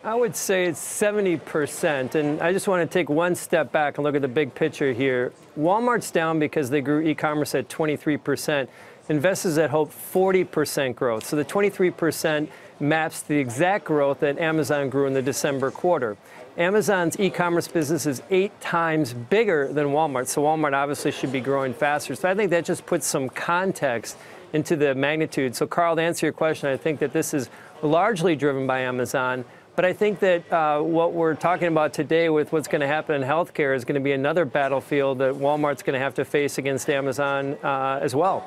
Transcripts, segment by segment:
I would say it's 70%, and I just want to take one step back and look at the big picture here. Walmart's down because they grew e-commerce at 23%. Investors had hoped 40% growth. So the 23% maps the exact growth that Amazon grew in the December quarter. Amazon's e-commerce business is 8 times bigger than Walmart, so Walmart obviously should be growing faster. So I think that just puts some context into the magnitude. So Carl, to answer your question, I think that this is largely driven by Amazon. But I think that what we're talking about today with what's going to happen in healthcare is going to be another battlefield that Walmart's going to have to face against Amazon as well.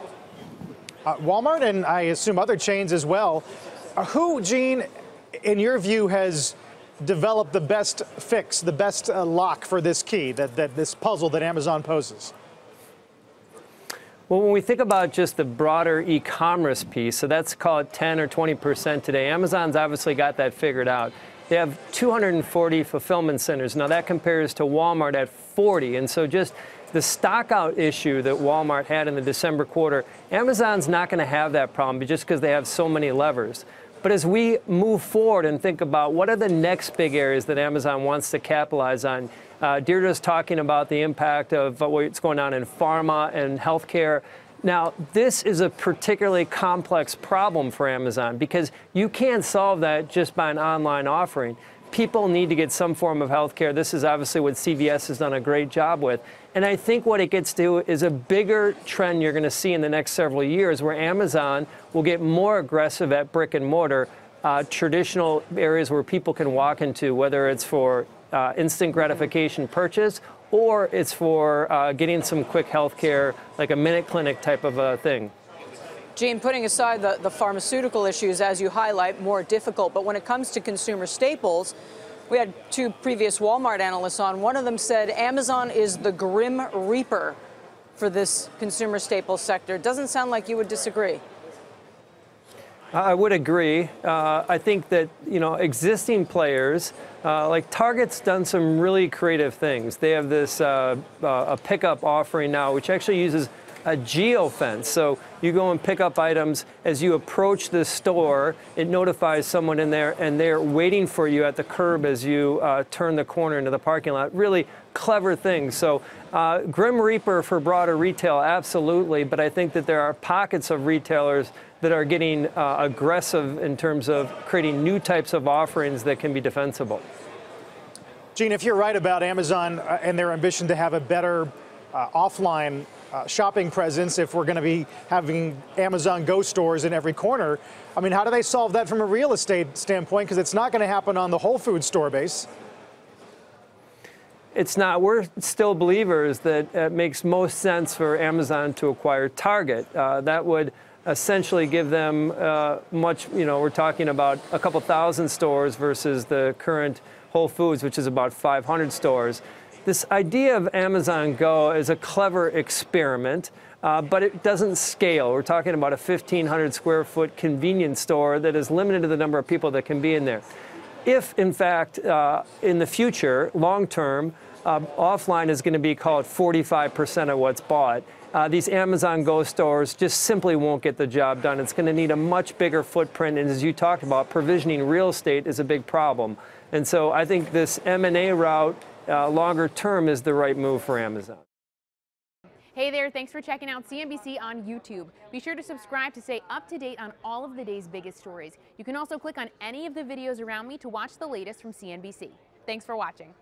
Walmart and I assume other chains as well. Who, Gene, in your view, has developed the best fix, the best lock for this key, this puzzle that Amazon poses? Well, when we think about just the broader e-commerce piece, so that's called 10 or 20% today, Amazon's obviously got that figured out. They have 240 fulfillment centers. Now that compares to Walmart at 40. And so just the stock out issue that Walmart had in the December quarter, Amazon's not going to have that problem just because they have so many levers. But as we move forward and think about what are the next big areas that Amazon wants to capitalize on, Deirdre's talking about the impact of what's going on in pharma and healthcare. Now, this is a particularly complex problem for Amazon because you can't solve that just by an online offering. People need to get some form of healthcare. This is obviously what CVS has done a great job with. And I think what it gets to is a bigger trend you're going to see in the next several years where Amazon will get more aggressive at brick and mortar, traditional areas where people can walk into, whether it's for instant gratification purchase or it's for getting some quick health care, like a minute clinic type of a thing. Gene, putting aside the pharmaceutical issues, as you highlight, more difficult, but when it comes to consumer staples, we had 2 previous Walmart analysts on. One of them said Amazon is the grim reaper for this consumer staples sector. Doesn't sound like you would disagree. I would agree. I think that, existing players, like Target's done some really creative things. They have this a pickup offering now, which actually uses a geofence. So you go and pick up items. As you approach the store, it notifies someone in there, and they're waiting for you at the curb as you turn the corner into the parking lot. Really clever things. So Grim Reaper for broader retail, absolutely. But I think that there are pockets of retailers that are getting aggressive in terms of creating new types of offerings that can be defensible. Gene, if you're right about Amazon and their ambition to have a better offline shopping presence, if we're going to be having Amazon Go stores in every corner, I mean, how do they solve that from a real estate standpoint? Because it's not going to happen on the Whole Foods store base. It's not. We're still believers that it makes most sense for Amazon to acquire Target. That would essentially give them we're talking about a couple thousand stores versus the current Whole Foods, which is about 500 stores. This idea of Amazon Go is a clever experiment, but it doesn't scale. We're talking about a 1,500 square foot convenience store that is limited to the number of people that can be in there. If, in fact, in the future, long term, offline is going to be called 45% of what's bought, these Amazon Go stores just simply won't get the job done. It's going to need a much bigger footprint, and as you talked about, provisioning real estate is a big problem. And so I think this M&A route, longer term, is the right move for Amazon. Hey there, thanks for checking out CNBC on YouTube. Be sure to subscribe to stay up to date on all of the day's biggest stories. You can also click on any of the videos around me to watch the latest from CNBC. Thanks for watching.